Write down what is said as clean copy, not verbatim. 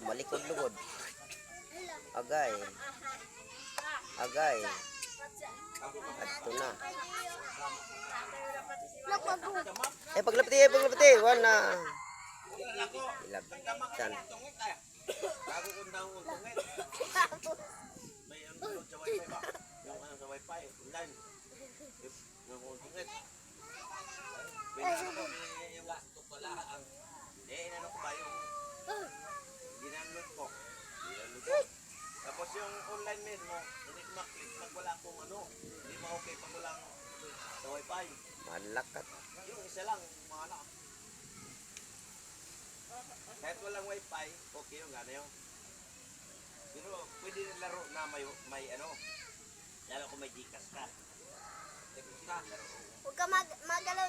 Malikod-lugod. Agay. Agay. Adto na. Paglapati. Wala. Ilagtan. Bago ko na ang tungit. May ang doon sa wifi ba? Yung ano sa wifi, online. Yung tungit. Pwede ko yung laptop pala ang inano ko ba yung ginanlot ko. Tapos yung online mismo, hindi ko maklik pag wala akong ano. Hindi mo okay pag walang sa wifi. Malakat. Yung isa lang, mga anak. Kahit walang wifi, okay yung gano'n yun. Pero pwede rin laro na may ano. Lalo kung may Gcash ka. Laro. Huwag ka magalaw